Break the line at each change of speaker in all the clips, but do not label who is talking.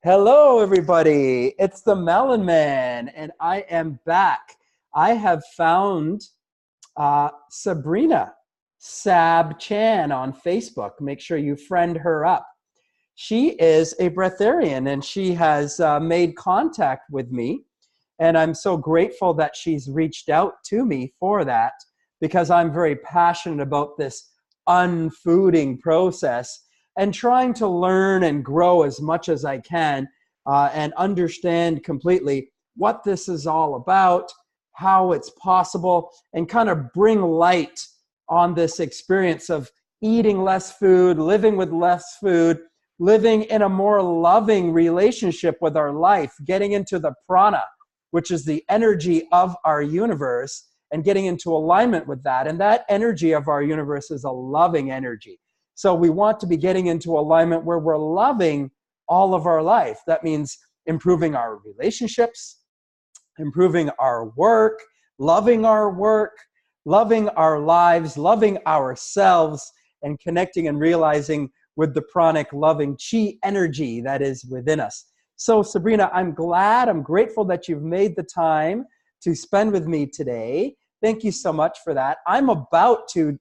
Hello, everybody. It's the Melon Man, and I am back. I have found Sabrina Sab Chan on Facebook. Make sure you friend her up. She is a breatharian, and she has made contact with me. And I'm so grateful that she's reached out to me for that, because I'm very passionate about this unfooding process and trying to learn and grow as much as I can and understand completely what this is all about, how it's possible, and kind of bring light on this experience of eating less food, living with less food, living in a more loving relationship with our life, getting into the prana, which is the energy of our universe, and getting into alignment with that. And that energy of our universe is a loving energy. So we want to be getting into alignment where we're loving all of our life. That means improving our relationships, improving our work, loving our lives, loving ourselves, and connecting and realizing with the pranic loving chi energy that is within us. So Sabrina, I'm grateful that you've made the time to spend with me today. Thank you so much for that. I'm about to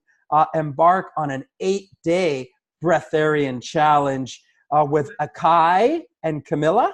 embark on an 8-day breatharian challenge with Akai and Camilla.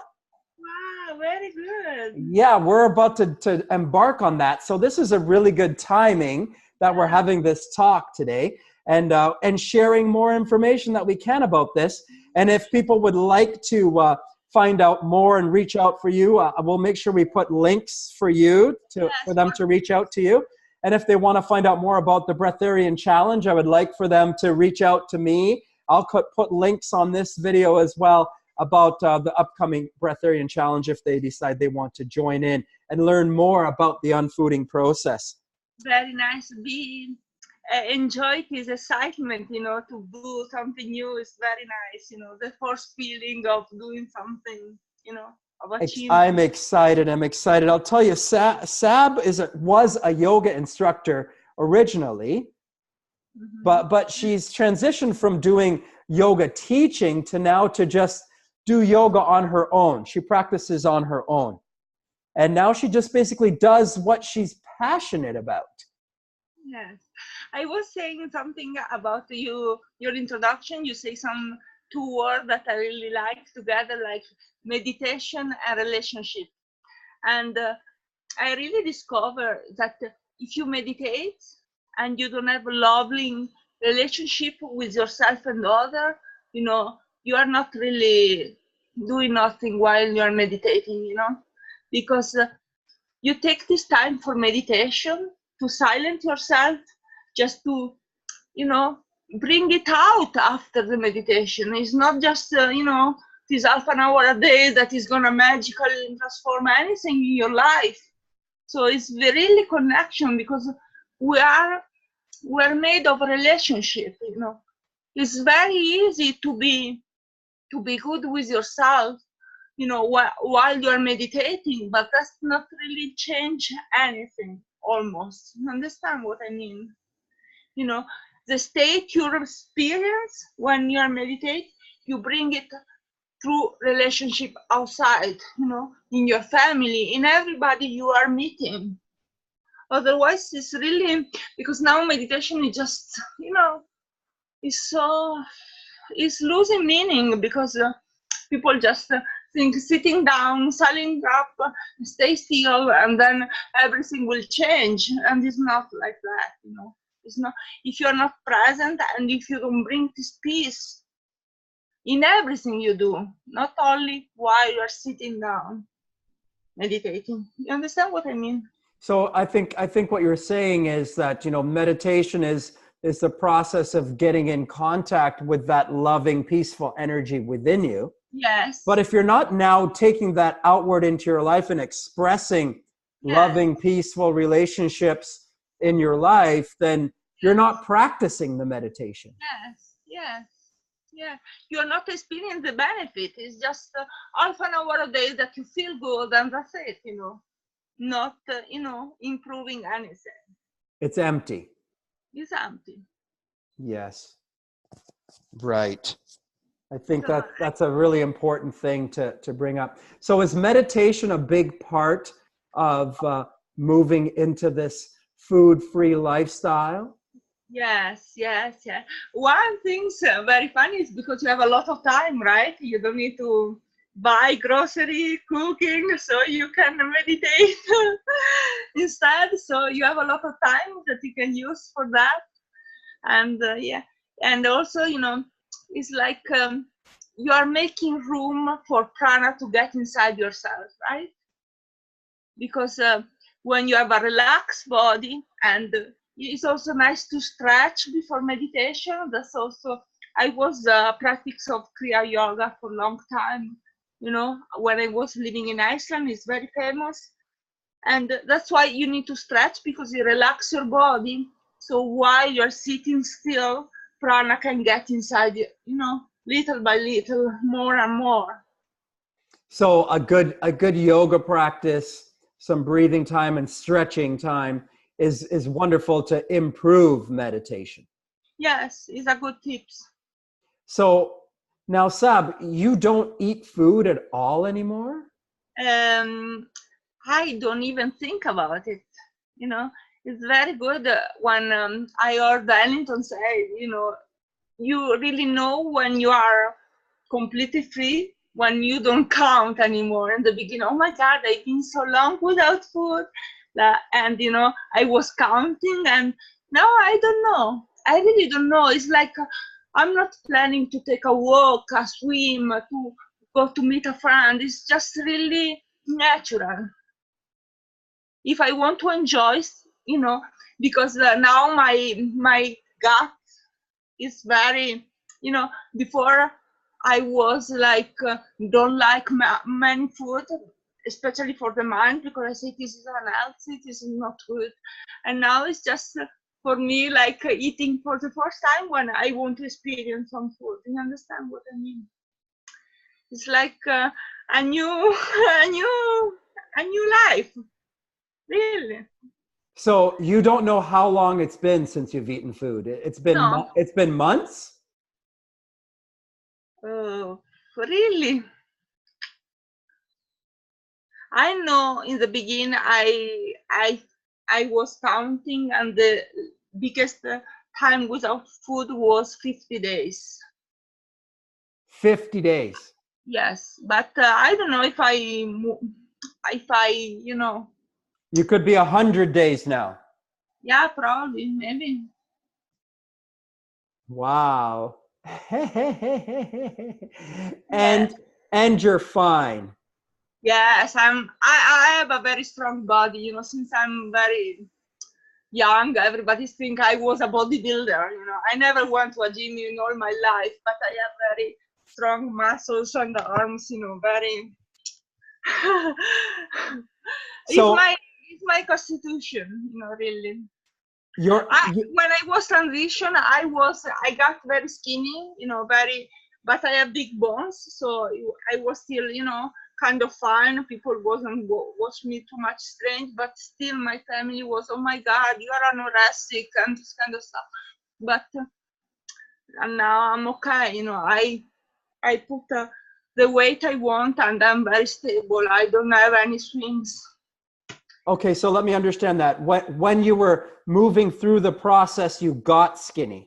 Wow, very good.
Yeah, we're about to embark on that. So this is a really good timing that we're having this talk today and sharing more information that we can about this. And if people would like to find out more and reach out for you, we'll make sure we put links for you for them to reach out to you. And if they want to find out more about the Breatharian Challenge, I would like for them to reach out to me. I'll put links on this video as well about the upcoming Breatharian Challenge if they decide they want to join in and learn more about the unfooding process.
Very nice. Enjoy his excitement, to do something new is very nice, the first feeling of doing something, of achievement.
I'm excited. I'll tell you, Sab was a yoga instructor originally, but she's transitioned from doing yoga teaching to now to just do yoga on her own. She practices on her own. And now she just basically does what she's passionate about.
Yes. I was saying something about your introduction. You say some two words that I really like together, like meditation and relationship. And I really discovered that if you meditate and you don't have a loving relationship with yourself and other, you are not really doing nothing while you are meditating, because you take this time for meditation to silence yourself, just to, bring it out after the meditation. It's not just, this half an hour a day that is going to magically transform anything in your life. So it's really connection, because we're made of a relationship, It's very easy to be good with yourself, while you're meditating, but that's not really change anything, almost. You understand what I mean? The state you experience when you are meditating, you bring it through relationship outside, in your family, in everybody you are meeting. Otherwise, it's really, because now meditation is just, it's losing meaning, because people just think sitting down, silent up, stay still, and then everything will change. And it's not like that, It's not. If you're not present and if you don't bring this peace in everything you do, not only while you're sitting down meditating. You understand what I mean?
So I think what you're saying is that, meditation is the process of getting in contact with that loving, peaceful energy within you.
Yes.
But if you're not now taking that outward into your life and expressing loving, peaceful relationships in your life, then you're not practicing the meditation.
Yes. Yeah, you're not experiencing the benefit. It's just half an hour a day that you feel good, and that's it, not, improving anything.
It's empty.
It's empty.
Yes. Right. I think
So
that's a really important thing to bring up. So is meditation a big part of moving into this food-free lifestyle?
yes, yes, yeah. One thing's very funny is because you have a lot of time, right? You don't need to buy grocery, cooking, so you can meditate instead. So you have a lot of time that you can use for that. And yeah, and also, it's like you are making room for prana to get inside yourself, right? Because when you have a relaxed body, and it's also nice to stretch before meditation. That's also, I was practice of kriya yoga for a long time, when I was living in Iceland. It's very famous, and that's why you need to stretch, because you relax your body, so while you're sitting still, prana can get inside you, little by little, more and more.
So a good yoga practice, some breathing time and stretching time is wonderful to improve meditation.
Yes, it's a good tips.
So now, Sab, you don't eat food at all anymore?
um I don't even think about it. It's very good when I heard Ellington say, you really know when you are completely free, when you don't count anymore. In the beginning, oh my God, I've been so long without food. And, I was counting, and now I don't know. I really don't know. It's like I'm not planning to take a walk, a swim, to go to meet a friend. It's just really natural. If I want to enjoy, because now my gut is very, before I was like, don't like many food, especially for the mind, because I say this is unhealthy, this is not good. And now it's just for me like eating for the first time when I want to experience some food. You understand what I mean? It's like a new, a new life, really.
So you don't know how long it's been since you've eaten food.
No.
It's been months?
Oh, really? I know in the beginning I was counting, and the biggest time without food was 50 days.
50 days.
Yes, but I don't know if I,
You could be 100 days now.
yeah, probably, maybe.
Wow.
Yes.
And you're fine.
Yes, I have a very strong body, since I'm very young. Everybody think I was a bodybuilder. I never went to a gym in all my life, but I have very strong muscles and arms. Very. it's
So
my it's my constitution. Really.
you're
When I was transition, I got very skinny. Very, but I have big bones, so I was still, kind of fine. People wasn't watch me too much strange, but still my family was, oh my God, you are anorexic and this kind of stuff. But and now I'm okay. I put the weight I want, and I'm very stable. I don't have any swings.
okay, so let me understand that. When you were moving through the process, you got skinny.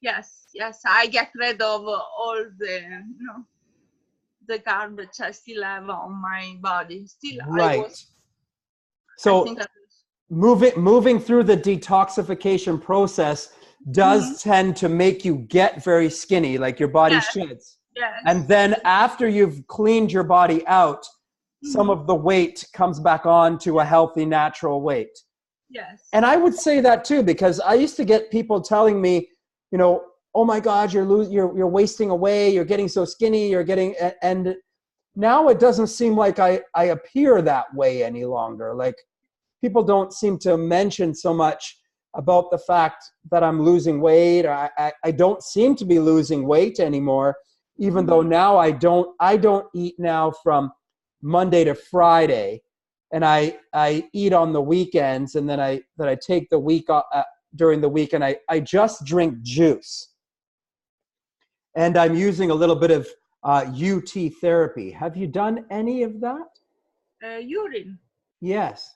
Yes, yes, I get rid of all the garbage I still have on my body. Still,
Right.
I
So
think I was.
moving through the detoxification process
Mhm.
does tend to make you get very skinny, like your body
Yes,
sheds. And
yes.
then after you've cleaned your body out, some
Mhm.
of the weight comes back on to a healthy, natural weight.
Yes.
And I would say that too, because I used to get people telling me, oh my God, you're wasting away, you're getting so skinny, and now it doesn't seem like I appear that way any longer. Like people don't seem to mention so much about the fact that I'm losing weight. I don't seem to be losing weight anymore, even though
Mhm.
now I don't eat now from Monday to Friday, and I eat on the weekends, and then I take the week during the week, and I just drink juice. And I'm using a little bit of UT therapy. Have you done any of that?
Urine.
Yes.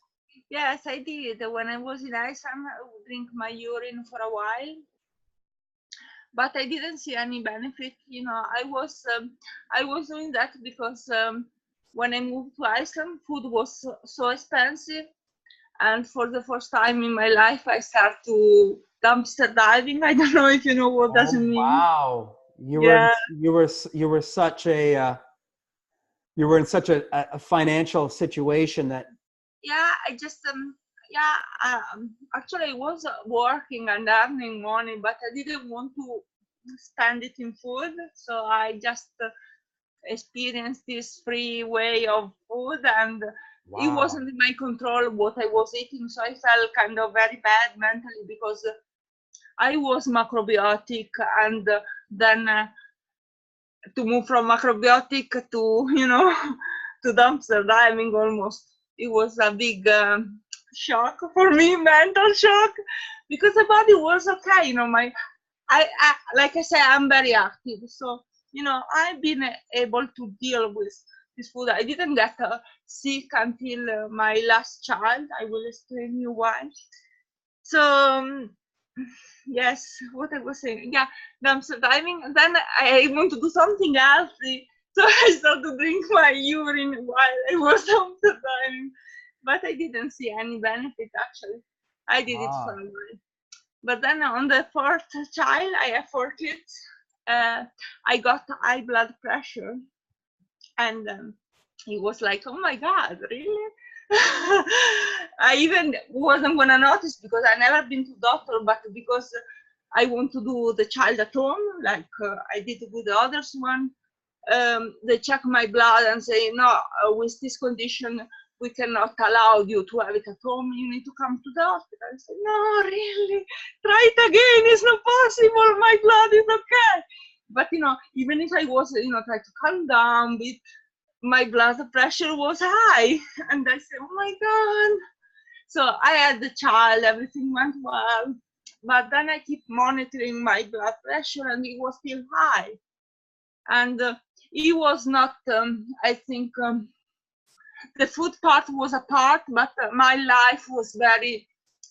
Yes, I did. When I was in Iceland, I would drink my urine for a while, but I didn't see any benefit. I was doing that because when I moved to Iceland, food was so expensive, and for the first time in my life, I started to dumpster diving. I don't know if you know what does it
Oh
mean.
wow!
Yeah,
You were such a you were in such a financial situation that.
yeah. I just yeah. Actually, I was working and earning money, but I didn't want to spend it in food, so I just experienced this free way of food, and it
Wow.
wasn't in my control what I was eating, so I felt kind of very bad mentally because I was macrobiotic, and then to move from macrobiotic to to dumpster diving, almost it was a big shock for me, mental shock, because the body was okay. I like I say, I'm very active, so I've been able to deal with this food. I didn't get sick until my last child. I will explain you why. So yes, what I was saying, yeah, dumpster diving. And then I want to do something healthy, so I started to drink my urine while I was dumpster diving, but I didn't see any benefit actually. I did it for a
Ah.
while. But then on the fourth child, I have 4 kids. I got high blood pressure, and he was like, "Oh my God, really?" I even wasn't gonna notice because I never been to doctor, but because I want to do the child at home, like I did with the others one. They check my blood and say, no, with this condition, we cannot allow you to have it at home. You need to come to the hospital. I said, no, really? Try it again. It's not possible. My blood is okay. But, even if I was, trying to calm down, my blood pressure was high. And I said, oh my God. So I had the child, everything went well. But then I keep monitoring my blood pressure and it was still high. And it was not, I think, the food part was a part, but my life was very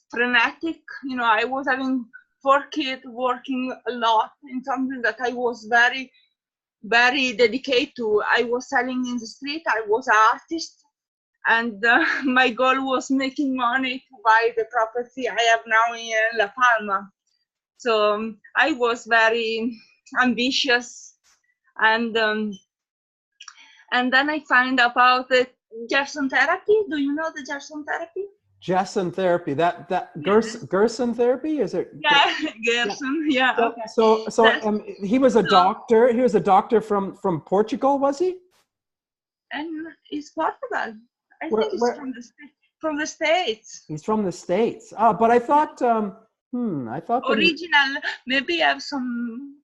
frenetic. I was having 4 kids, working a lot in something that I was very, very dedicated to. I was selling in the street, I was an artist, and my goal was making money to buy the property I have now in La Palma. So I was very ambitious, and then I find about the Gerson therapy. Do you know the Gerson therapy?
Jessen therapy. That
Yes.
Gerson therapy, is it?
Yeah,
Yeah.
Gerson. Yeah.
So
Okay.
he was a
So
doctor. He was a doctor from Portugal, was he?
and it's Portugal. I think it's
Where
from the States.
he's from the States. But I thought I thought that he.
Original. Maybe I have some.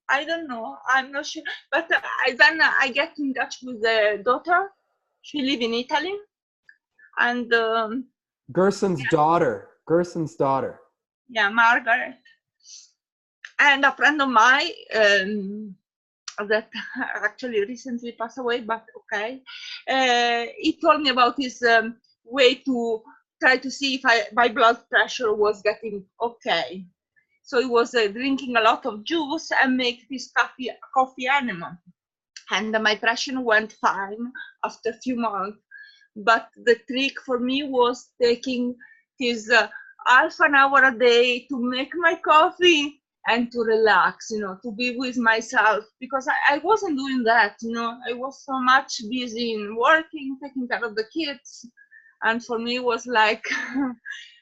I don't know. I'm not sure. But I get in touch with the daughter. She live in Italy, and
Gerson's daughter. Gerson's daughter.
yeah, Margaret. And a friend of mine that actually recently passed away, but okay, he told me about his way to try to see if my blood pressure was getting okay. So he was drinking a lot of juice and make this coffee enema, and my pressure went fine after a few months. But the trick for me was taking his half an hour a day to make my coffee and to relax, to be with myself, because I wasn't doing that. I was so much busy in working, taking care of the kids, and for me it was like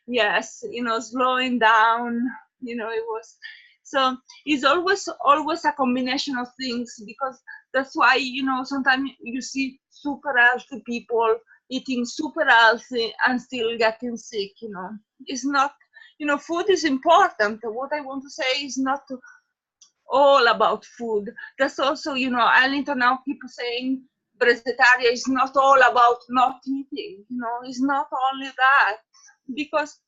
yes, slowing down. It was, so it's always a combination of things, because that's why sometimes you see super healthy people eating super healthy and still getting sick. It's not, food is important. What I want to say is not all about food. That's also, Ellington now people saying breatharian is not all about not eating. It's not only that. Because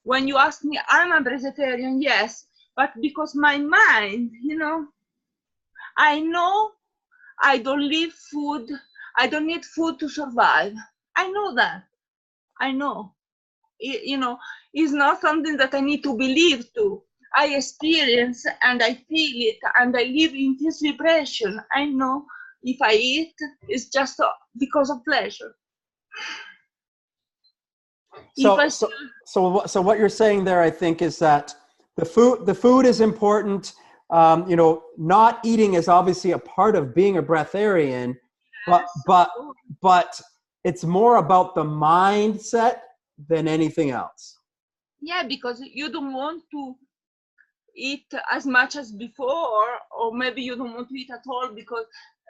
when you ask me, I'm a breatharian, yes, but because my mind, I know I don't need food. I don't need food to survive. I know that. I know. It's not something that I need to believe to. I experience and I feel it and I live in this vibration. I know if I eat, it's just because of pleasure.
So what you're saying there, I think, is that the food is important. Not eating is obviously a part of being a breatharian, but it's more about the mindset than anything else.
Yeah, because you don't want to eat as much as before, or maybe you don't want to eat at all because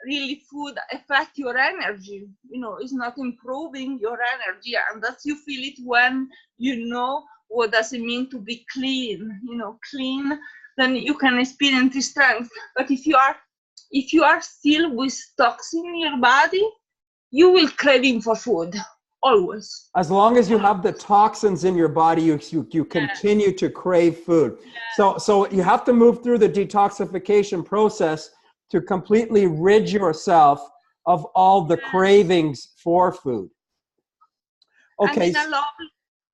really food affects your energy. It's not improving your energy, and that's you feel it when you know what does it mean to be clean. Clean, then you can experience the strength. But if you are still with toxin in your body, you will craving for food always.
As long as you have the toxins in your body, you continue to crave food. So you have to move through the detoxification process to completely rid yourself of all the cravings for food.
Okay. And in a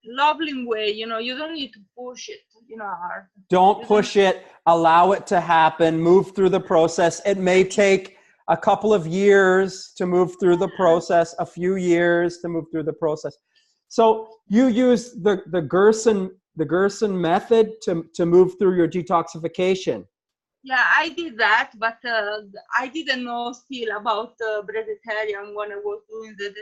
lovely way, you don't need to push it, hard.
Don't push it, allow it to happen, move through the process. It may take a couple of years to move through the process, a few years to move through the process. So you use the Gerson method to move through your detoxification.
Yeah, I did that, but I didn't know still about Breatharian when I was doing the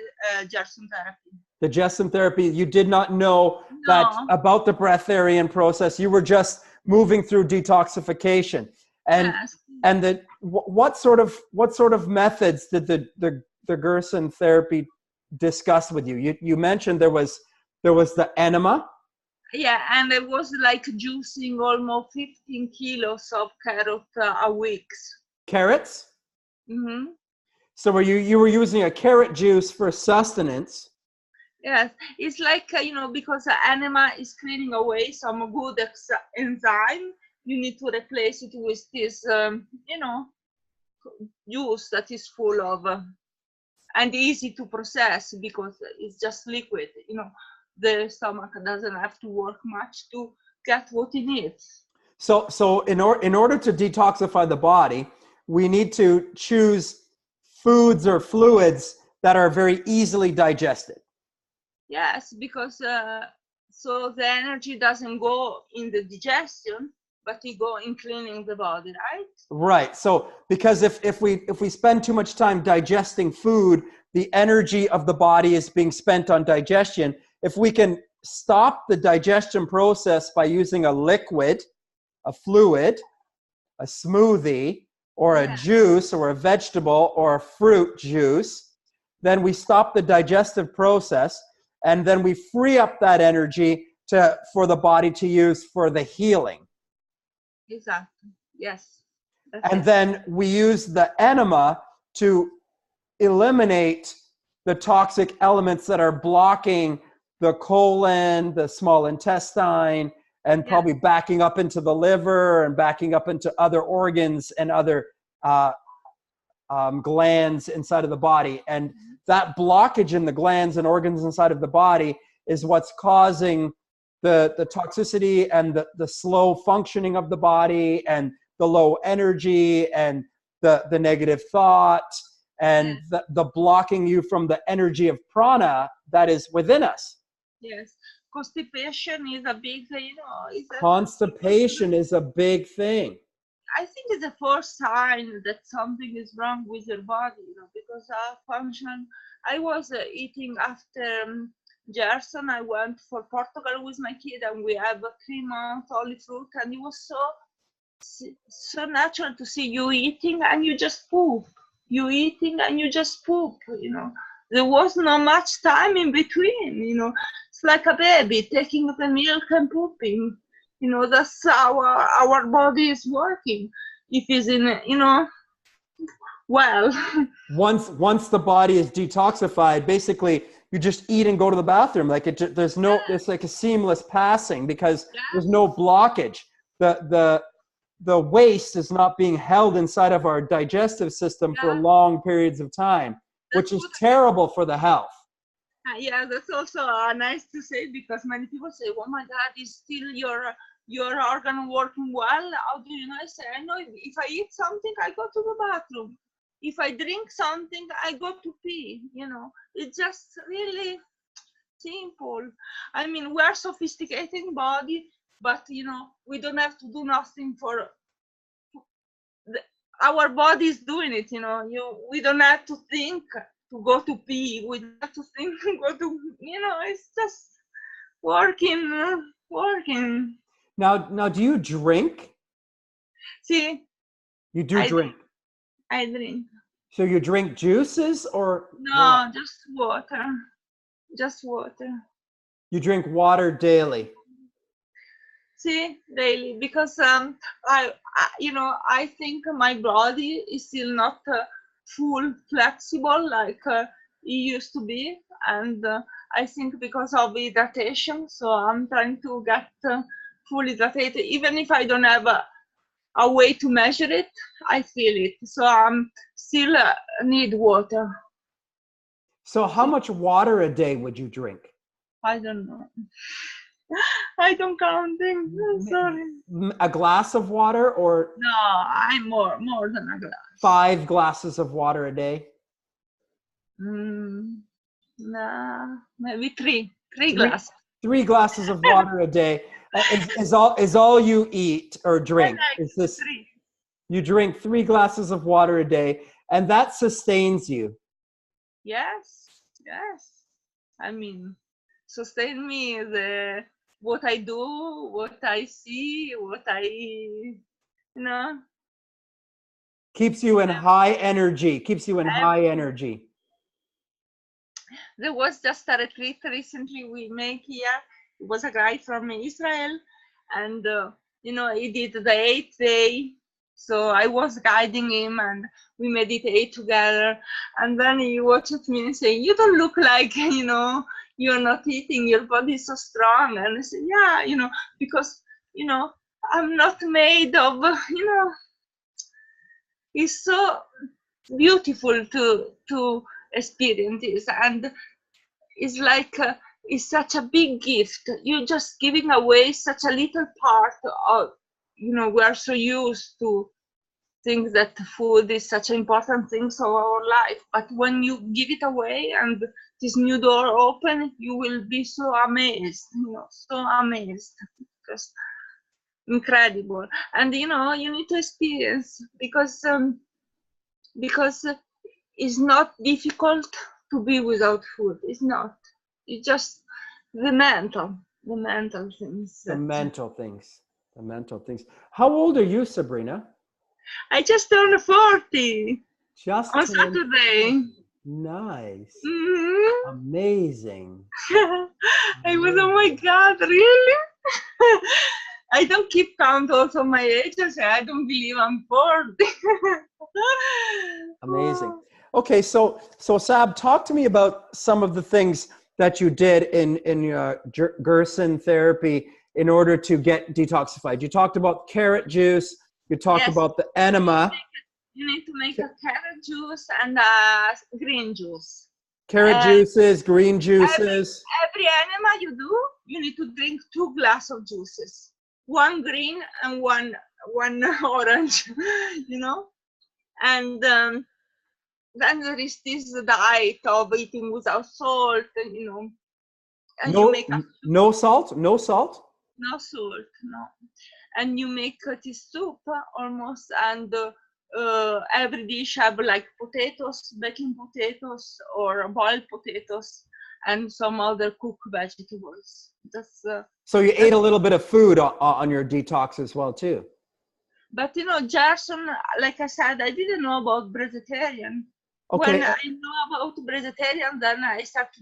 Gerson therapy.
The Gerson therapy, you did not know that about the Breatharian process. You were just moving through detoxification. And what sort of methods did the Gerson therapy discuss with you? You mentioned there was the enema.
Yeah, and it was like juicing almost 15 kilos of carrot a week.
Carrots?
Mm-hmm.
So you were using a carrot juice for sustenance?
Yes, it's like, because the enema is cleaning away some good enzyme, you need to replace it with this, juice that is full of, and easy to process because it's just liquid, the stomach doesn't have to work much to get what it needs.
So in order to detoxify the body, we need to choose foods or fluids that are very easily digested.
Yes, because so the energy doesn't go in the digestion, but it go in cleaning the body, right?
Right. So because if we spend too much time digesting food, the energy of the body is being spent on digestion. If we can stop the digestion process by using a liquid, a fluid, a smoothie, or a juice, or a vegetable, or a fruit juice, then we stop the digestive process, and then we free up that energy for the body to use for the healing.
Exactly. Yes.
And then we use the enema to eliminate the toxic elements that are blocking the colon, the small intestine, and probably backing up into the liver and backing up into other organs and other glands inside of the body. And that blockage in the glands and organs inside of the body is what's causing the toxicity and the slow functioning of the body and the low energy and the negative thought and the blocking you from the energy of prana that is within us.
Yes. Constipation is a big,
Constipation is a big thing.
I think it's the first sign that something is wrong with your body, because function. I was eating after Gerson. I went for Portugal with my kid, and we have 3 months only fruit, and it was so natural to see you eating and you just poop. You eating and you just poop. There was not much time in between. It's like a baby taking the milk and pooping. That's how our body is working. If it's in, well.
Once the body is detoxified, basically you just eat and go to the bathroom. Like it's like a seamless passing because there's no blockage. The the waste is not being held inside of our digestive system for
Yeah,
long periods of time, which
that's
is
what.
terrible for the health.
Yeah, that's also nice to say, because many people say, "Oh my God, is still your organ working well?" How do you know? I say, "I know. If I eat something, I go to the bathroom. If I drink something, I go to pee. You know, it's just really simple. I mean, we are sophisticated body, but you know, we don't have to do nothing for the, our body is doing it. You know, we don't have to think to go to pee. We don't have to think to go to. You know, it's just working.
Now, do you drink?
See,
You do
I
drink.
I drink.
So you drink juices or what?
No, just water. Just water.
You drink water daily.
See, daily, because I think my body is still not full flexible like it used to be, and I think because of hydration, so I'm trying to get fully hydrated. Even if I don't have a way to measure it, I feel it. So I'm still need water.
So how much water a day would you drink?
I don't know. I don't count things. I'm sorry.
A glass of water or
No, I'm more than a glass.
5 glasses of water a day?
Nah, maybe three glasses.
3 glasses of water a day is all you eat or drink. Is this
Three.
you drink 3 glasses of water a day, and that sustains you.
Yes. I mean, sustain me what I do, what I see, what I, you know.
Keeps you in high energy. Keeps you in high energy.
There was just a retreat recently we made here. It was a guy from Israel, and he did the 8th day. So I was guiding him, and we meditate together. And then he watched me and saying, "You don't look like you're not eating. Your body is so strong." And I said, "Yeah, because I'm not made of It's so beautiful to experience this, and it's like it's such a big gift. You're just giving away such a little part of, we are so used to things that food is such an important thing of our life. But when you give it away and this new door open, you will be so amazed, so amazed. Just incredible. And you need to experience, because it's not difficult to be without food. It's not. It's just the mental things.
The mental things. How old are you, Sabrina?
I just turned 40
Just
on
turned 40.
Saturday.
Nice.
Mm-hmm.
Amazing.
I was, oh my God, really? I don't keep count also my age. I don't believe I'm 40.
Amazing. Okay, so Sab, talk to me about some of the things that you did in your Gerson therapy in order to get detoxified. You talked about carrot juice. You talked about the enema.
You need to make a carrot juice and green juice.
Carrot juices, green juices.
Every enema you do, you need to drink 2 glasses of juices. 1 green and one orange, And then there is this diet of eating without salt, and and you make
no salt? No salt?
No salt, no. And you make this soup almost, and every dish have like potatoes, baking potatoes, or boiled potatoes, and some other cooked vegetables.
So you ate a little bit of food on your detox as well too.
But Gerson, like I said, I didn't know about breatharian.
Okay.
When I know about breatharian, then I start to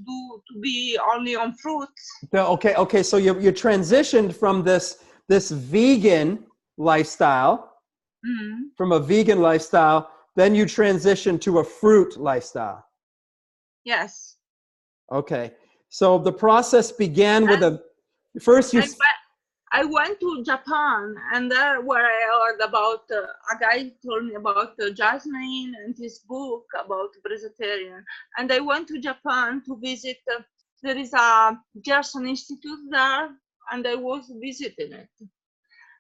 be only on fruits.
Okay. So you transitioned from this vegan lifestyle, from a vegan lifestyle, then you transitioned to a fruit lifestyle.
Yes.
Okay. So the process began with first you.
I went to Japan, and there where I heard about a guy told me about Jasmine and his book about Breatharian. And I went to Japan to visit. There is a Gerson Institute there, and I was visiting it.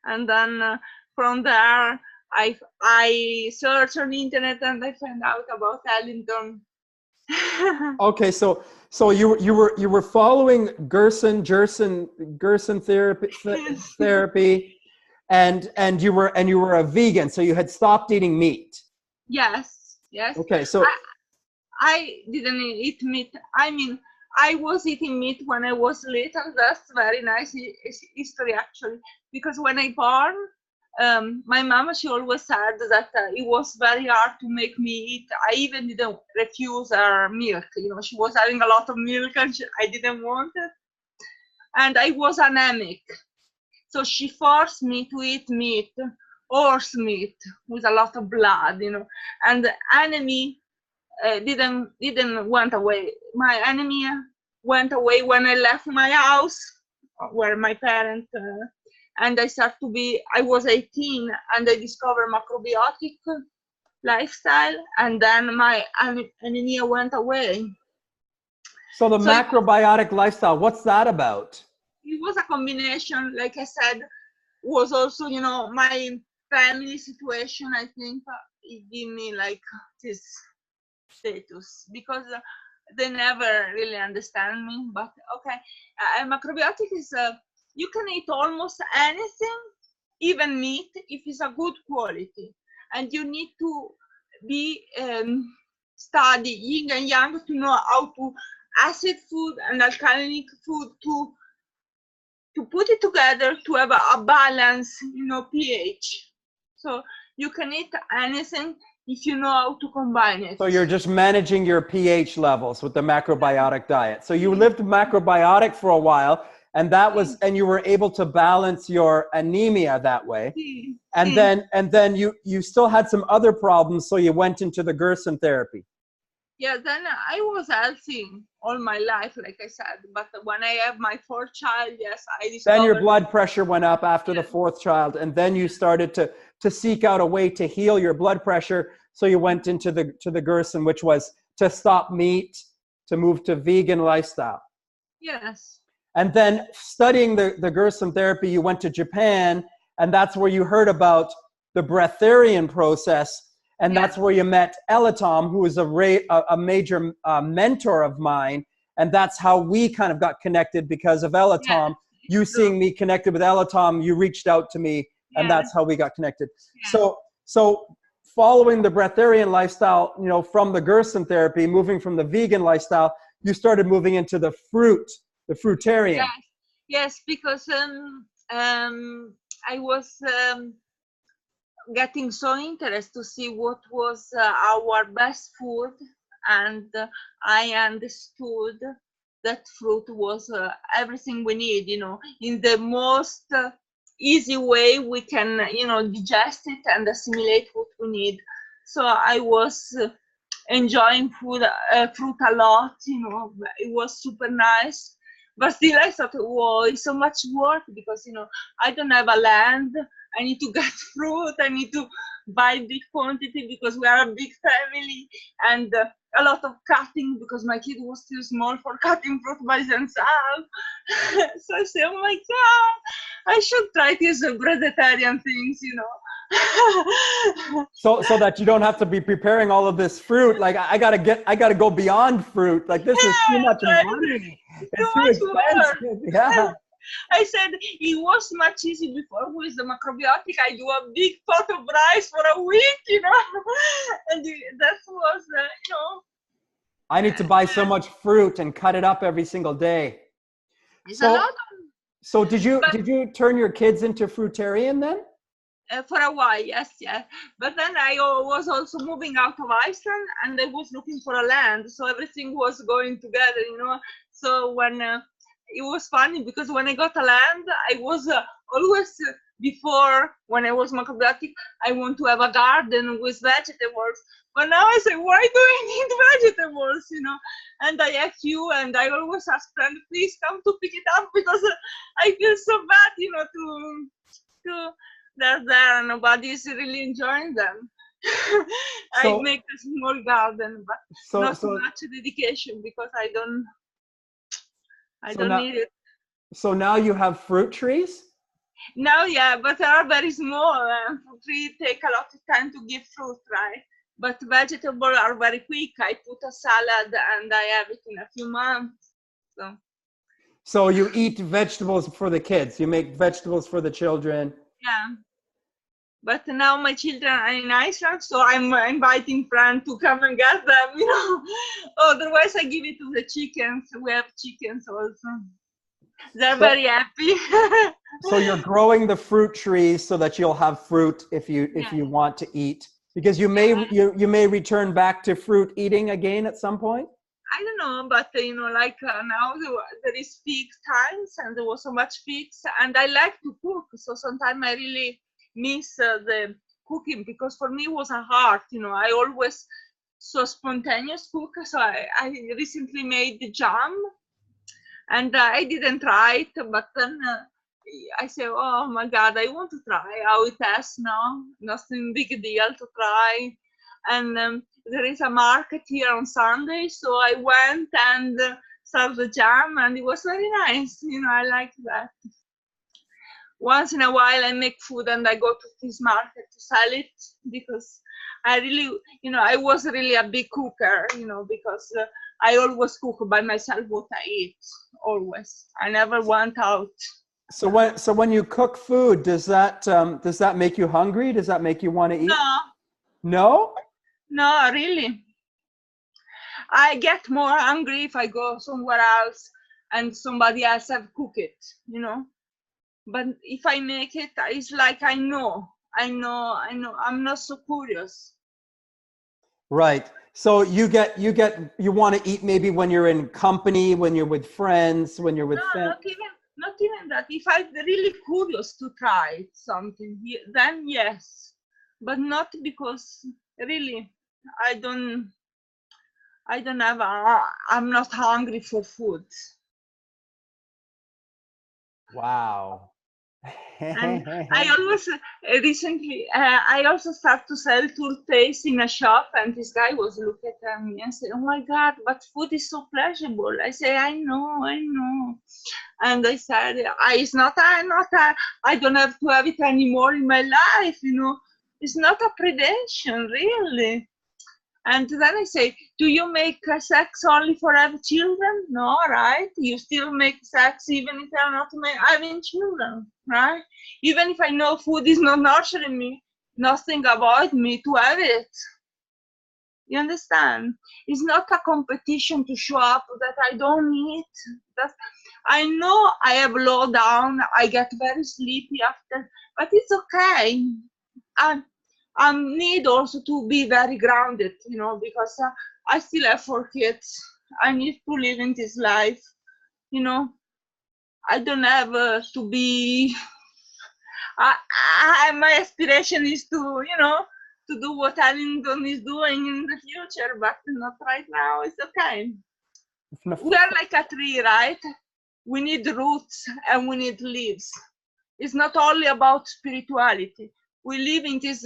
And then from there, I searched on the internet and I found out about Ellington.
Okay, so you were following Gerson therapy, and you were a vegan, so you had stopped eating meat.
Yes.
Okay, so
I didn't eat meat. I mean, I was eating meat when I was little. That's very nice history actually, because when I born, my mama, she always said that it was very hard to make me eat. I even didn't refuse her milk. You know, she was having a lot of milk and I didn't want it. And I was anemic. So she forced me to eat meat, horse meat, with a lot of blood, you know. And the enemy didn't went away. My enemy went away when I left my house, where my parents, and I was 18 and I discovered macrobiotic lifestyle, and then my anemia went away.
So the macrobiotic lifestyle, what's that about?
It was a combination, like I said, was also, you know, my family situation. I think it gave me like this status because they never really understand me. But okay, macrobiotic is you can eat almost anything, even meat, if it's a good quality, and you need to be study yin and yang to know how to acid food and alkalinic food to put it together to have a balance, you know, pH. So you can eat anything if you know how to combine it.
So you're just managing your pH levels with the macrobiotic diet. So you lived macrobiotic for a while, and that was, and you were able to balance your anemia that way. And then you still had some other problems, so you went into the Gerson therapy.
Yeah, then I was healthy all my life, like I said. But when I have my fourth child, yes, I discovered.
Then your blood pressure went up after the fourth child, and then you started to seek out a way to heal your blood pressure. So you went into the Gerson, which was to stop meat, to move to vegan lifestyle.
Yes.
And then studying the Gerson therapy, you went to Japan, and that's where you heard about the Breatharian process. And that's where you met Elatom, who is a major mentor of mine. And that's how we kind of got connected because of Elatom. You seeing me connected with Elatom, you reached out to me, and that's how we got connected. So following the Breatharian lifestyle, you know, from the Gerson therapy, moving from the vegan lifestyle, you started moving into the fruitarian.
Yes, because I was getting so interested to see what was our best food, and I understood that fruit was everything we need, you know, in the most easy way we can, you know, digest it and assimilate what we need. So I was enjoying fruit a lot, you know. It was super nice, but still I thought, whoa, it's so much work because, you know, I don't have a land. I need to get fruit. I need to buy big quantity because we are a big family, and a lot of cutting because my kid was too small for cutting fruit by themselves. So I say, oh my God, I should try these breatharian things, you know.
so that you don't have to be preparing all of this fruit. Like I gotta go beyond fruit. Like this is too much money. It's too expensive. Yeah.
I said it was much easier before with the macrobiotic. I do a big pot of rice for a week, you know, and that was, you know.
I need to buy so much fruit and cut it up every single day.
It's a lot.
So did you turn your kids into fruitarian then?
For a while, yes. But then I was also moving out of Iceland, and I was looking for a land, so everything was going together, you know. So when it was funny because when I got a land, I was always before, when I was macrobiotic, I want to have a garden with vegetables. But now I say, why do I need vegetables? And I ask you, and I always ask friends, please come to pick it up, because I feel so bad, to that there nobody is really enjoying them. I make a small garden, but not too much dedication, because I don't need it.
So now you have fruit trees?
Now, yeah, but they are very small. Fruit trees take a lot of time to give fruit, right? But vegetables are very quick. I put a salad and I have it in a few months.
So you eat vegetables for the kids. You make vegetables for the children.
Yeah. But now my children are in Iceland, so I'm inviting friends to come and get them, Otherwise, I give it to the chickens. We have chickens also. They're very happy.
So you're growing the fruit trees so that you'll have fruit if you want to eat, because you may return back to fruit eating again at some point.
I don't know, but now there is peak times, and there was so much peaks, and I like to cook, so sometimes I really miss the cooking, because for me it was a art. I always so spontaneous cook. So I recently made the jam, and I didn't try it, but then I say, oh my God, I want to try how it tastes now. Nothing big deal to try. And there is a market here on Sunday, so I went and saw the jam, and it was very nice. I like that. Once in a while I make food and I go to this market to sell it, because I really, I was really a big cooker, because I always cook by myself what I eat, always. I never went out.
So when you cook food, does that make you hungry? Does that make you want to eat? No?
No, really. I get more hungry if I go somewhere else and somebody else have cooked it, But if I make it, it's like I know. I'm not so curious.
Right. So you want to eat maybe when you're in company, when you're with friends, when you're with family.
Not even that. If I'm really curious to try something, then yes, but not because really I'm not hungry for food.
Wow.
And I always recently I also started to sell toothpaste in a shop, and this guy was looking at me and said, "Oh my God, but food is so pleasurable." I say, I know. And I said, I don't have to have it anymore in my life, It's not a predation, really. And then I say, do you make sex only for having children? No, right? You still make sex even if you're not having children, right? Even if I know food is not nurturing me, nothing about me to have it. You understand? It's not a competition to show up that I don't eat. I know I have low down, I get very sleepy after, but it's okay. I need also to be very grounded, because I still have 4 kids. I need to live in this life, I don't have to be. My aspiration is to, to do what Ellington is doing in the future, but not right now. It's okay. We are like a tree, right? We need roots and we need leaves. It's not only about spirituality. We live in this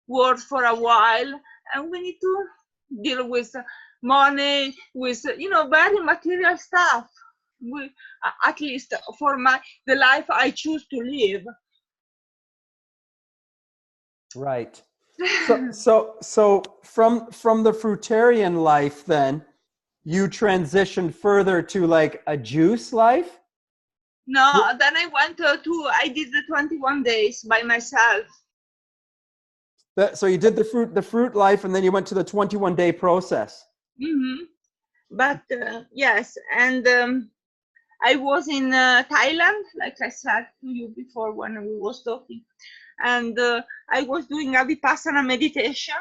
world for a while, and we need to deal with money, with very material stuff. At least for the life I choose to live.
Right. So from the fruitarian life, then you transitioned further to like a juice life?
No, then I went I did the 21 days by myself.
So you did the fruit life, and then you went to the 21-day process.
Mm-hmm. But yes, and I was in Thailand, like I said to you before when we was talking, and I was doing a Vipassana meditation,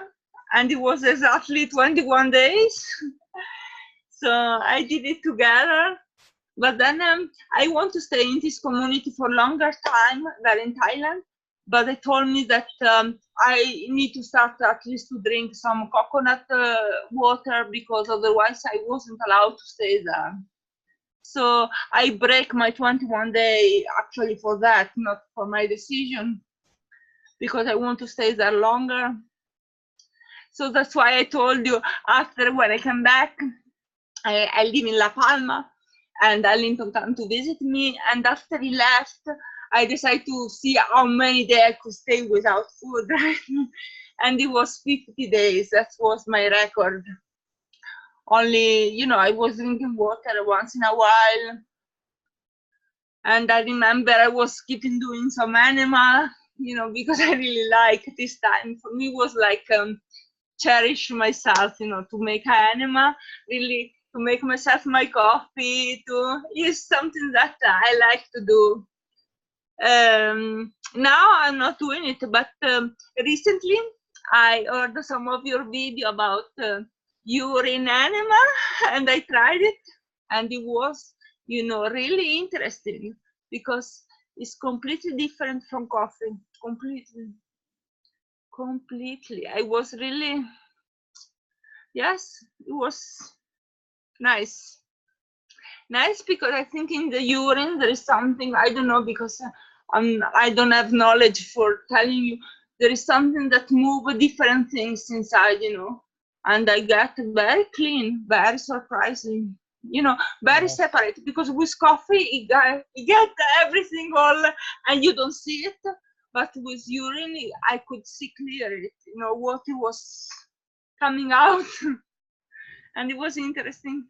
and it was exactly 21 days. So I did it together. But then I want to stay in this community for longer time than in Thailand. but they told me that I need to start at least to drink some coconut water, because otherwise I wasn't allowed to stay there. So I break my 21 day actually for that, not for my decision, because I want to stay there longer. So that's why I told you, after when I come back, I live in La Palma, and Arlington came to visit me. And after he left, I decided to see how many days I could stay without food. And it was 50 days. That was my record. Only, you know, I was drinking water once in a while. And I remember I was keeping doing some animal, you know, because I really like this time. For me, it was like cherish myself, you know, to make an animal, really to make myself my coffee, to use something that I like to do. Now I'm not doing it, but recently I heard some of your video about urine animal, and I tried it, and it was, you know, really interesting, because it's completely different from coffee. Completely. I was really, yes, it was nice. Nice, because I think in the urine there is something, I don't know, because I don't have knowledge for telling you, there is something that move different things inside, you know, and I get very clean, very surprising, you know, very separate, because with coffee you get everything all and you don't see it, but with urine I could see clearly, you know, what it was coming out. And it was interesting.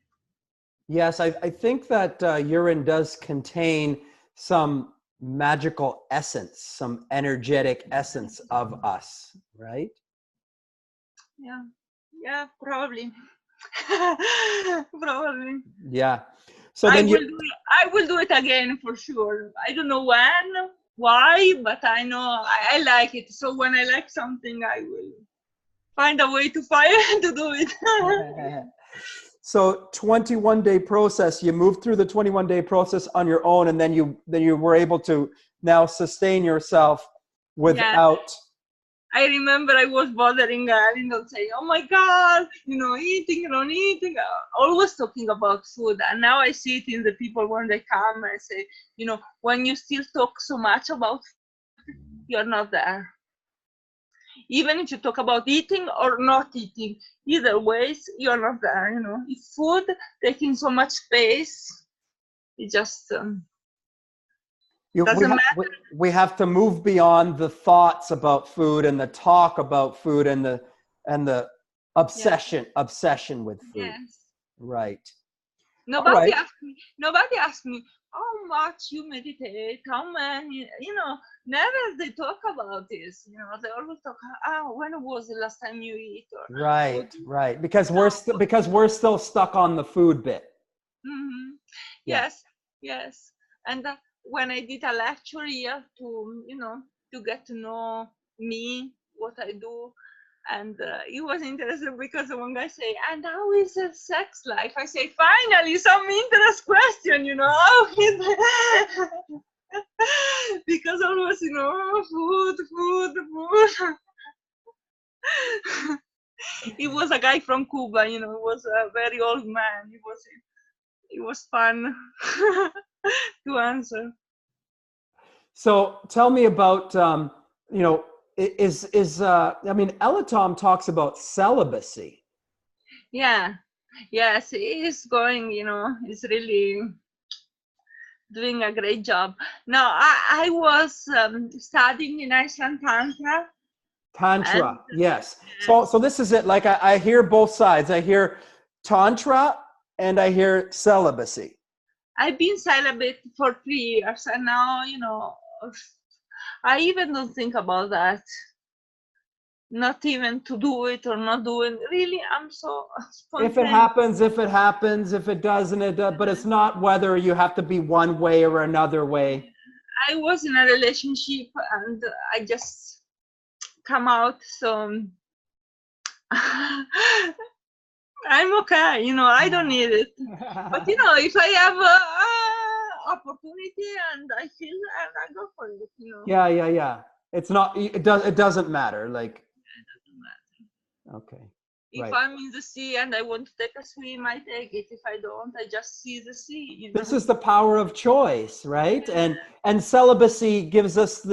Yes, I think that urine does contain some magical essence, some energetic essence of us, right?
Yeah, probably. Probably.
Yeah. So then
I will do it again for sure. I don't know when, why, but I know I like it. So when I like something, I will find a way to to do it.
So 21-day process, you moved through the 21-day process on your own, and then you were able to now sustain yourself without.
I remember I was bothering her and saying, "Oh my God, you know, eating, always talking about food." And now I see it in the people when they come and say, you know, when you still talk so much about food, you're not there. Even if you talk about eating or not eating, either ways, you're not there, you know. If food taking so much space, it just doesn't matter.
We have to move beyond the thoughts about food and the talk about food and the obsession with food.
Yes.
Right.
Nobody asked me how much you meditate, how many, you know, never they talk about this, you know, they always talk, when was the last time you eat? Or,
right. Because we're still stuck on the food bit.
Mm-hmm. Yes. And when I did a lecture here to, you know, to get to know me, what I do, and it was interesting because one guy say, "And how is the sex life?" I say, "Finally, some interest question, you know, how is because always, you know, food." He was a guy from Cuba, you know, he was a very old man. It was fun to answer.
So tell me about, you know, I mean, Elatom talks about celibacy.
Yeah, yes, he's going, you know, he's really doing a great job. Now, I was studying in Iceland
Tantra, yes. So this is it. Like I hear both sides. I hear Tantra and I hear celibacy.
I've been celibate for 3 years, and now, you know, I even don't think about that. Not even to do it or not do it. Really, I'm so spontaneous.
If it happens. If it doesn't, it does. But it's not whether you have to be one way or another way.
I was in a relationship and I just come out, so I'm okay. You know, I don't need it. But you know, if I have opportunity and I feel, and I go for it. You know.
Yeah. It's not, it doesn't matter. Like,
It doesn't matter.
okay.
If
Right.
I'm in the sea and I want to take a swim, I take it. If I don't, I just see the sea, you
This
know.
is the power of choice, right? And celibacy gives us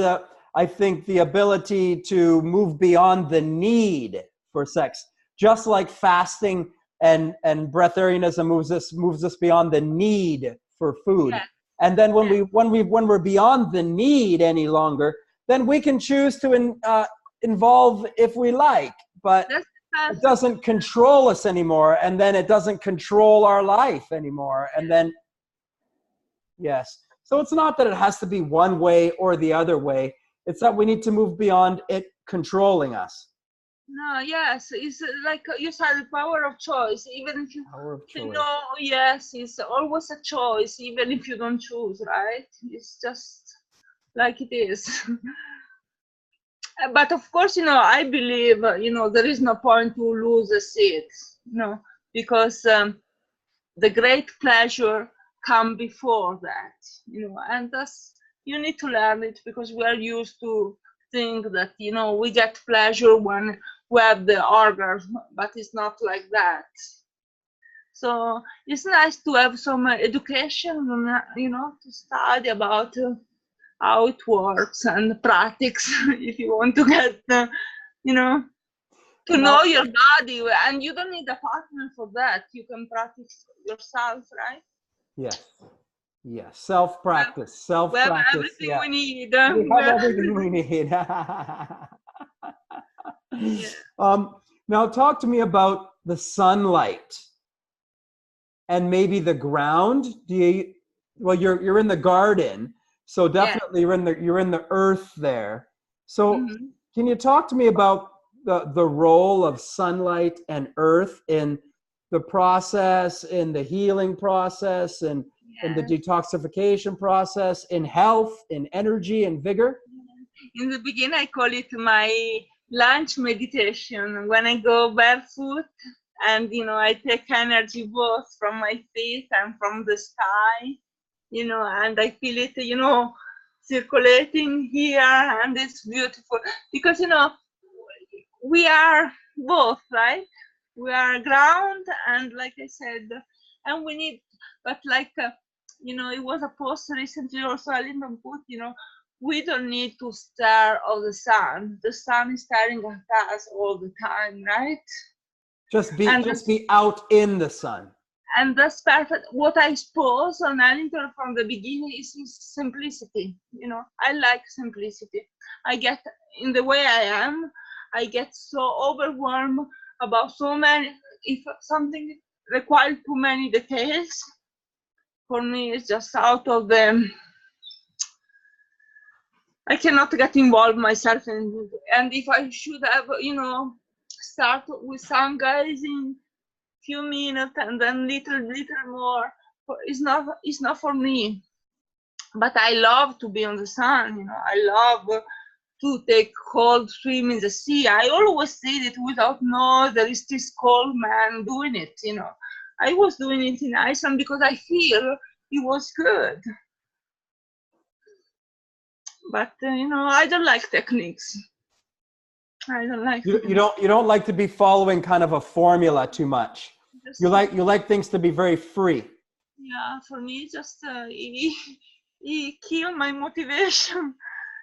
I think, the ability to move beyond the need for sex, just like fasting and breatharianism moves us beyond the need for food.
Yeah,
And then
yeah.
when we're beyond the need any longer, then we can choose to involve if we like, but
That's
it
perfect.
doesn't control us anymore, and then it doesn't control our life anymore, and then yes. So it's not that it has to be one way or the other way. It's that we need to move beyond it controlling us.
No, yes, it's like you said, the power of choice. Even if
Power of
you
choice.
know, yes, it's always a choice, even if you don't choose, right? It's just like it is. But of course, I believe, there is no point to lose the seeds, because the great pleasure come before that, and thus you need to learn it, because we are used to think that, we get pleasure when we have the orgasm, but it's not like that. So it's nice to have some education, to study about how it works and practice if you want to get, you know, to know
Well,
your body. And you don't need a partner for that. You can practice yourself, right?
yes. Yes.
Well,
Self-practice.
we have
Self-practice.
everything
Yeah.
we need.
We
We
have
have
everything we
everything.
need.
Yeah.
um, now talk to me about the sunlight and maybe the ground. Well, you're in the garden, so
Yeah.
definitely you're in the earth there. So
Hmm.
can you talk to me about the role of sunlight and earth in the process, in the healing process, and in the
Yeah.
detoxification process, in health, in energy and vigor?
In the beginning, I call it my lunch meditation. When I go barefoot and, I take energy both from my feet and from the sky, and I feel it, circulating here, and it's beautiful because, we are both, right? We are ground, and like I said, and we need, but like, it was a post recently also, I didn't put, we don't need to stare at the sun. The sun is staring at us all the time, right? And
Just be out in the sun.
and that's perfect. What I suppose on Ellington from the beginning is simplicity. I like simplicity. I get, in the way I am, I get so overwhelmed about so many. If something requires too many details, for me, it's just out of the. I cannot get involved myself in. And if I should have, start with some guys in few minutes and then little more, it's not for me. But I love to be on the sun, I love to take cold swim in the sea. I always did it without know there is this cold man doing it, I was doing it in Iceland because I feel it was good. But I don't like techniques. I don't like to do
You don't like to be following kind of a formula too much.
just,
You like things to be very free.
yeah, for me just it kill my motivation.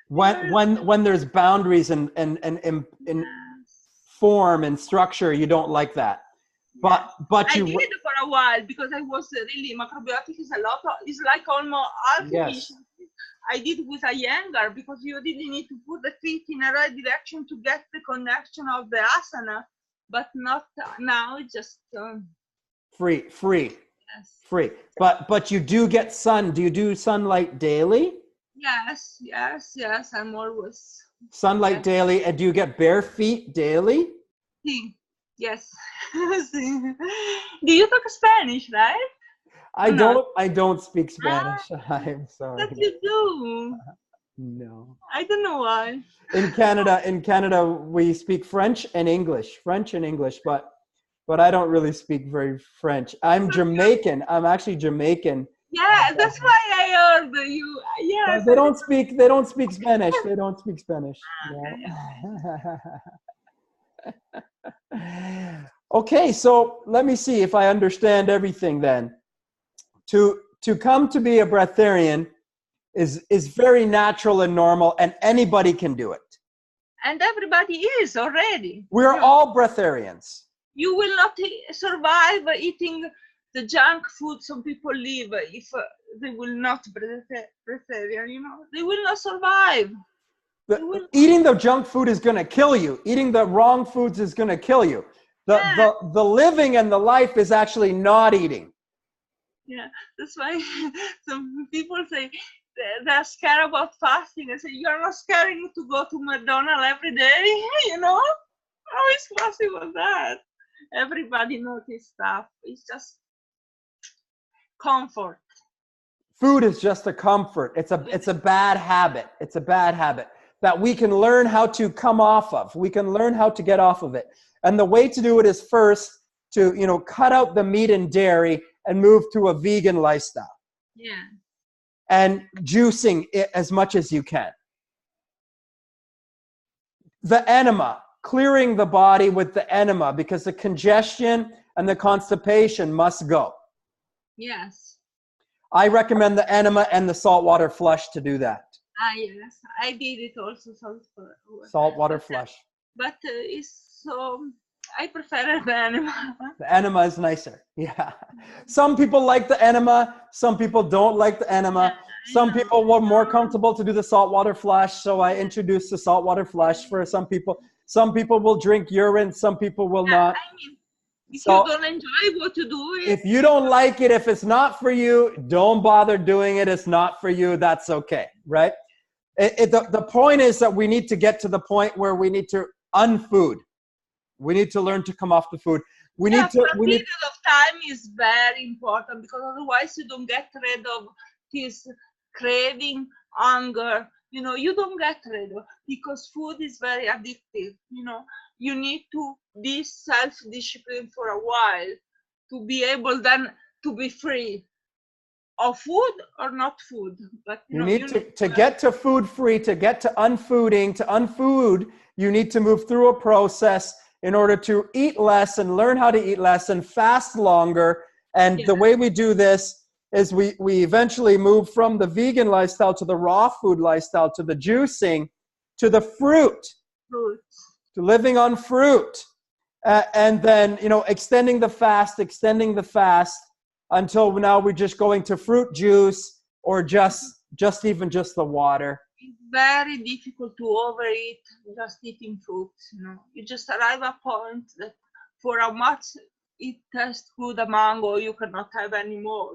When there's boundaries and in
Yes.
form and structure, you don't like that.
Yes,
But
I
you
did for a while because I was really macrobiotic is a lot of, it's like almost
yes.
alchemy. I did with a younger because you really need to put the feet in the right direction to get the connection of the asana, but not now. It's just
Free, free,
yes,
free. But you do get sun. Do you do sunlight daily?
yes, yes, yes. I'm always
Sunlight
yes.
daily, and do you get bare feet daily?
Sí. Yes. Sí. Do you talk Spanish, right? Or not?
I don't speak
Ah,
Spanish. I'm
that
sorry.
you do.
No.
I don't know why.
In Canada, we speak French and English, but I don't really speak very French. I'm Jamaican. I'm actually Jamaican,
Yeah, that's why I heard you. Yes.
They don't speak. They don't speak Spanish. They don't speak Spanish. No. Okay, so let me see if I understand everything. Then, to come to be a breatharian is very natural and normal, and anybody can do it.
And everybody is already.
We're all breatharians.
You will not survive eating the junk food some people live if they will not breatharian, you know. They will not survive.
Eating the junk food is going to kill you. Eating the wrong foods is going to kill you. The living and the life is actually not eating.
Yeah, that's why some people say they're scared about fasting. I say, you're not scared to go to McDonald's every day, you know? How is possible that? Everybody knows this stuff. It's just comfort.
Food is just a comfort. It's a bad habit. It's a bad habit that we can learn how to come off of. We can learn how to get off of it. And the way to do it is first to, cut out the meat and dairy and move to a vegan lifestyle.
Yeah.
And juicing it as much as you can. The enema, clearing the body with the enema, because the congestion and the constipation must go.
Yes.
I recommend the enema and the saltwater flush to do that.
Yes, I did it also.
Saltwater flush.
But it's so, I prefer the enema.
The enema is nicer. Yeah. Some people like the enema. Some people don't like the enema. Some people were more comfortable to do the saltwater flush. So I introduced the saltwater flush for some people. Some people will drink urine. Some people will not.
I mean, if you don't enjoy what you do,
if you don't like it, if it's not for you, don't bother doing it. It's not for you. That's okay. Right? The point is that we need to get to the point where we need to unfood. We need to learn to come off the food.
A period of time is very important, because otherwise you don't get rid of this craving, hunger. You don't get rid of, because food is very addictive. You need to be self-disciplined for a while to be able then to be free of food or not food. But
you need to get to food free, to get to unfooding, to unfood, you need to move through a process in order to eat less and learn how to eat less and fast longer. And the way we do this is we eventually move from the vegan lifestyle to the raw food lifestyle, to the juicing, to the fruit, to living on fruit. And then, extending the fast until now we're just going to fruit juice or just the water.
It's very difficult to overeat just eating fruits. You just arrive at a point that for how much it tastes good, a mango, you cannot have any more.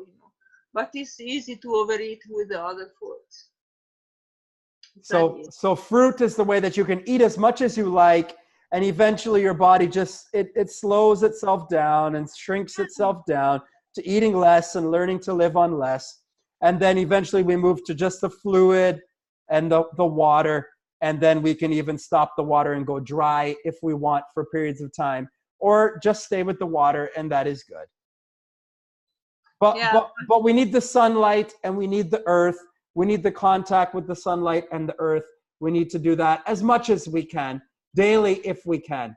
But it's easy to overeat with the other foods.
So fruit is the way that you can eat as much as you like, and eventually your body just it slows itself down and shrinks itself down to eating less and learning to live on less. And then eventually we move to just the fluid and the water, and then we can even stop the water and go dry if we want for periods of time, or just stay with the water, and that is good. But we need the sunlight, and we need the earth. We need the contact with the sunlight and the earth. We need to do that as much as we can, daily if we can.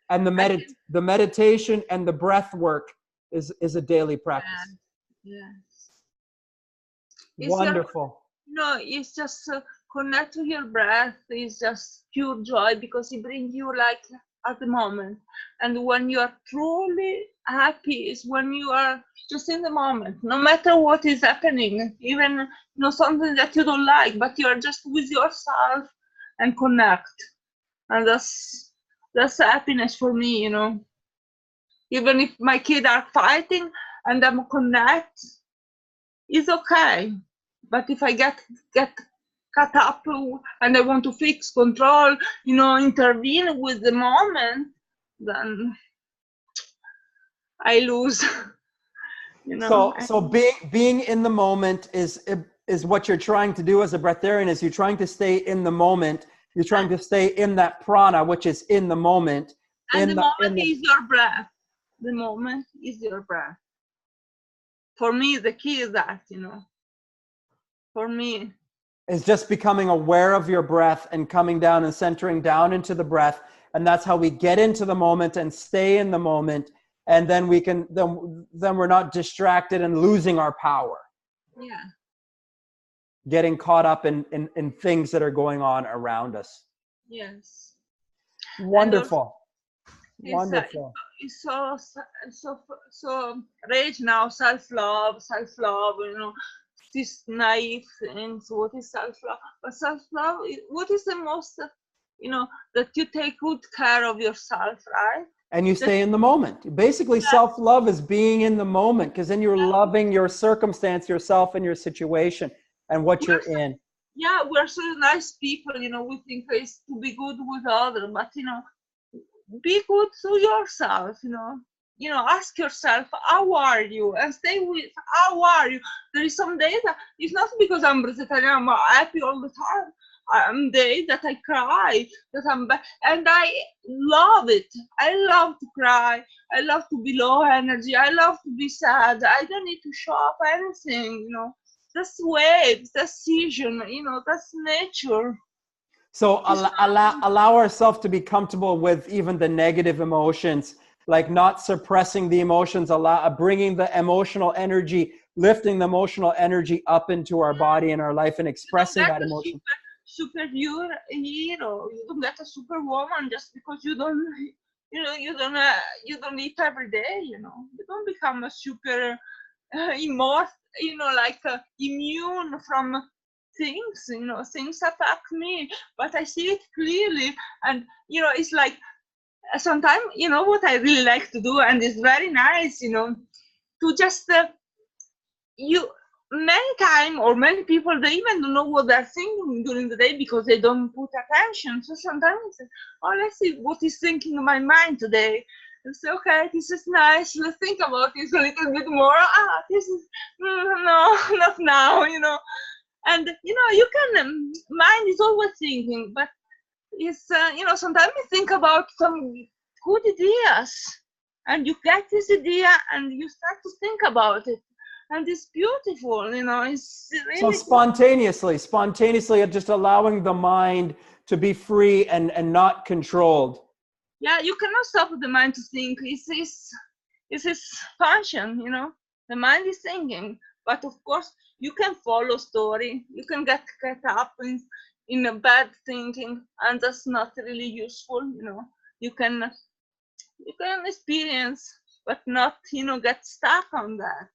And the meditation and the breath work is a daily practice.
Yes.
Wonderful.
It's just connect to your breath. It's just pure joy, because it brings you like at the moment. And when you are truly happy is when you are just in the moment, no matter what is happening, even something that you don't like, but you are just with yourself and connect. And that's happiness for me. Even if my kids are fighting and I'm connect, it's okay. But if I get cut up and I want to fix, control, intervene with the moment, then I lose.
So being in the moment is what you're trying to do as a breatharian. Is you're trying to stay in the moment. You're trying to stay in that prana, which is in the moment.
And the moment is your breath. The moment is your breath. For me, the key is that, for me.
Is just becoming aware of your breath and coming down and centering down into the breath. And that's how we get into the moment and stay in the moment. And then we can, then we're not distracted and losing our power.
Yeah.
Getting caught up in things that are going on around us.
Yes.
Wonderful.
It's,
Wonderful.
it's so rage now, self-love, this naive things. What is self-love? But self-love, what is the most, that you take good care of yourself, right?
And you stay in the moment. Basically, self-love is being in the moment, because then you're loving your circumstance, yourself, and your situation, and what you're in.
Yeah, we're so nice people, we think it's to be good with others, but, be good to yourself, ask yourself, how are you? And stay with, how are you? There is some days that it's not because I'm Breatharian, I'm happy all the time. I'm days that I cry, that I'm bad, and I love it. I love to cry. I love to be low energy. I love to be sad. I don't need to show up anything, That's waves, that's season, that's nature.
So allow ourselves to be comfortable with even the negative emotions, like not suppressing the emotions, bringing the emotional energy, lifting the emotional energy up into our body and our life and expressing that emotion.
Superhero, you don't get a superwoman just because you don't eat every day, you don't become a super immune from things, things affect me, but I see it clearly. And it's like sometimes, what I really like to do, and it's very nice, to just many time, or many people, they even don't know what they're thinking during the day because they don't put attention. So sometimes I say, oh, let's see what is thinking in my mind today. And say, okay, this is nice, let's think about this a little bit more. This is no, not now, and you can, mind is always thinking, but it's sometimes you think about some good ideas, and you get this idea and you start to think about it, and it's beautiful, it's really
so spontaneously just allowing the mind to be free and not controlled.
Yeah, you cannot stop the mind to think. It's his function, the mind is thinking, but of course you can follow story, you can get up in a bad thinking, and that's not really useful. You can experience, but not get stuck on that.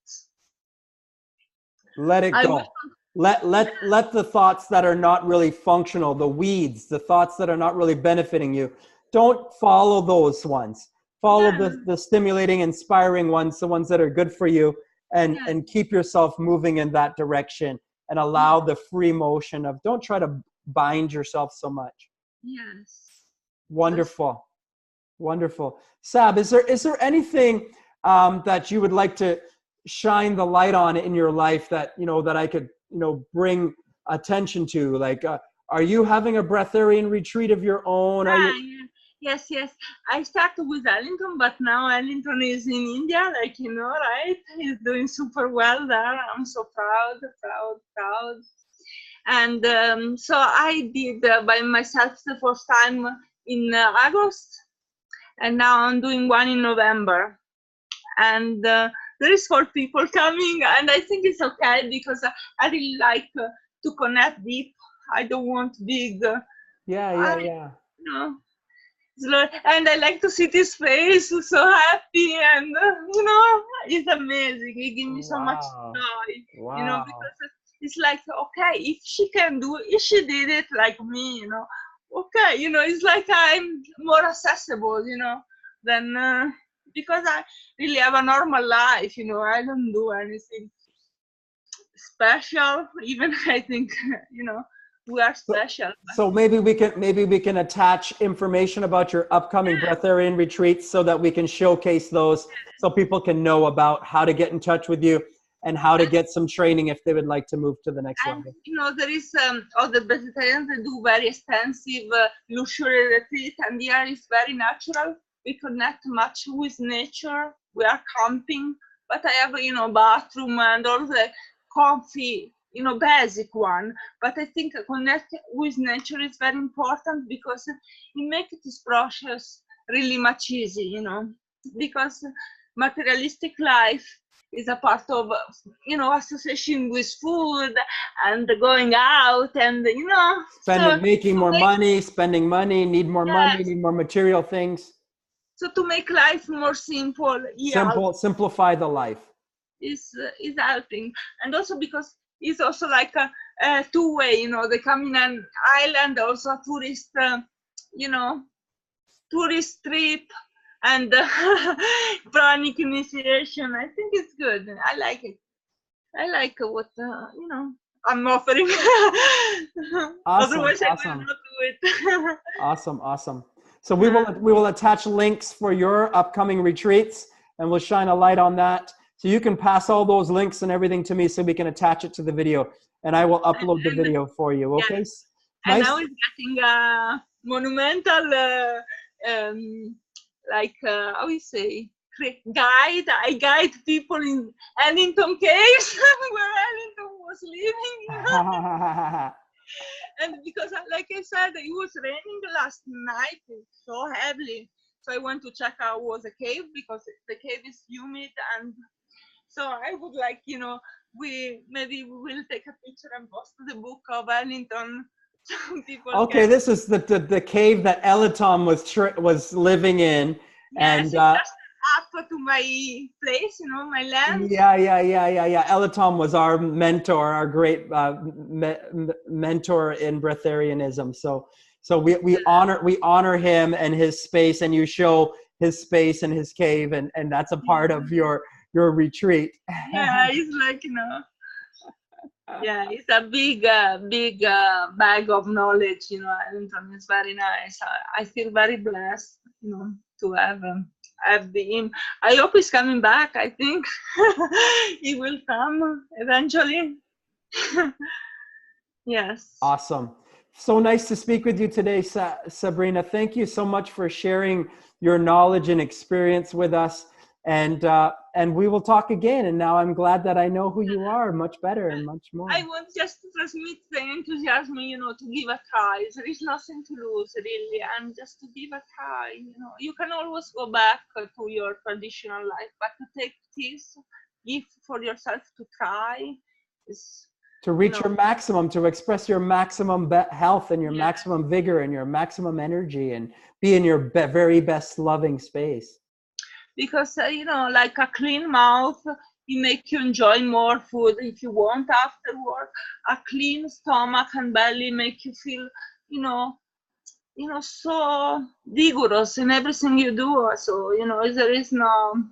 Let it go. Let the thoughts that are not really functional, the weeds, the thoughts that are not really benefiting you, don't follow those ones. Follow the stimulating, inspiring ones, the ones that are good for you, and keep yourself moving in that direction, and allow the free motion of, don't try to bind yourself so much.
Yes.
Wonderful. Wonderful. Sab, is there anything that you would like to shine the light on in your life that, that I could, bring attention to? Like, are you having a Breatharian retreat of your own?
Yes. I started with Ellington, but now Ellington is in India, right? He's doing super well there. I'm so proud. And so I did by myself the first time in August, and now I'm doing one in November. And there is 4 people coming, and I think it's okay because I really like to connect deep. I don't want big.
Yeah.
And I like to see his face, so happy, and it's amazing. He gives me so much joy,
Wow.
because it's like, okay, if she did it like me, okay, it's like I'm more accessible, than because I really have a normal life, I don't do anything special. Even I think, we are special.
So maybe we can attach information about your upcoming Breatharian retreats so that we can showcase those, so people can know about how to get in touch with you and how to get some training if they would like to move to the next level.
There is other Breatharians that do very expensive luxury retreat, and here is very natural. We connect much with nature. We are camping. but I have, bathroom and all the comfy, basic one. But I think connect with nature is very important because it makes this process really much easy, because materialistic life is a part of, association with food and going out and,
Making more money, spending money, need more money,
yes.
need more material things.
So to make life more simple,
Simplify the life.
Is helping. And also because it's also like a two-way, they come in an island, also a tourist, tourist trip and pranic initiation. I think it's good. I like it. I like what, I'm offering.
Awesome,
Otherwise,
awesome.
I will not do it.
Awesome. So we will attach links for your upcoming retreats, and we'll shine a light on that. So you can pass all those links and everything to me so we can attach it to the video, and I will upload the video for you. Okay?
Yes.
Nice.
And now it's getting a monumental, like, how you say, guide. I guide people in Ellington Caves, where Ellington was living. And because, like I said, it was raining last night so heavily. So I went to check out was a cave because the cave is humid. And so I would like, we will take a picture and post the book of Ellington. Some people
okay, this is the cave that Elatom was living in.
Yes,
and
just up to my place, my land.
Yeah. Elatom was our mentor, our great mentor in Breatharianism. So we honor him and his space, and you show his space and his cave, and that's a part of your retreat.
Yeah, it's like, yeah, it's a big bag of knowledge, Ellington is very nice. I feel very blessed, to have him. I hope he's coming back. I think he will come eventually. Yes.
Awesome. So nice to speak with you today, Sabrina. Thank you so much for sharing your knowledge and experience with us. And we will talk again. And now I'm glad that I know who you are much better and much more.
I want just to transmit the enthusiasm, to give a try. There is nothing to lose, really, and just to give a try. You can always go back to your traditional life, but to take this gift for yourself to try is
to reach your maximum, to express your maximum health and your maximum vigor and your maximum energy, and be in your very best loving space.
Because, like a clean mouth, it makes you enjoy more food if you want afterward. A clean stomach and belly make you feel, so vigorous in everything you do. So, there is no,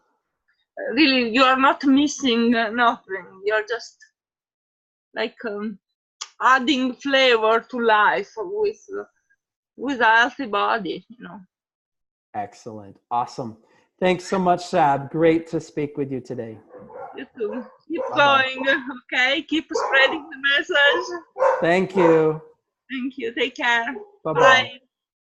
really, you are not missing nothing. You're just like adding flavor to life with a healthy body,
Excellent. Awesome. Thanks so much, Sab. Great to speak with you today.
You too. Keep going, okay? Keep spreading the message.
Thank you.
Thank you. Take care.
Bye-bye. Bye.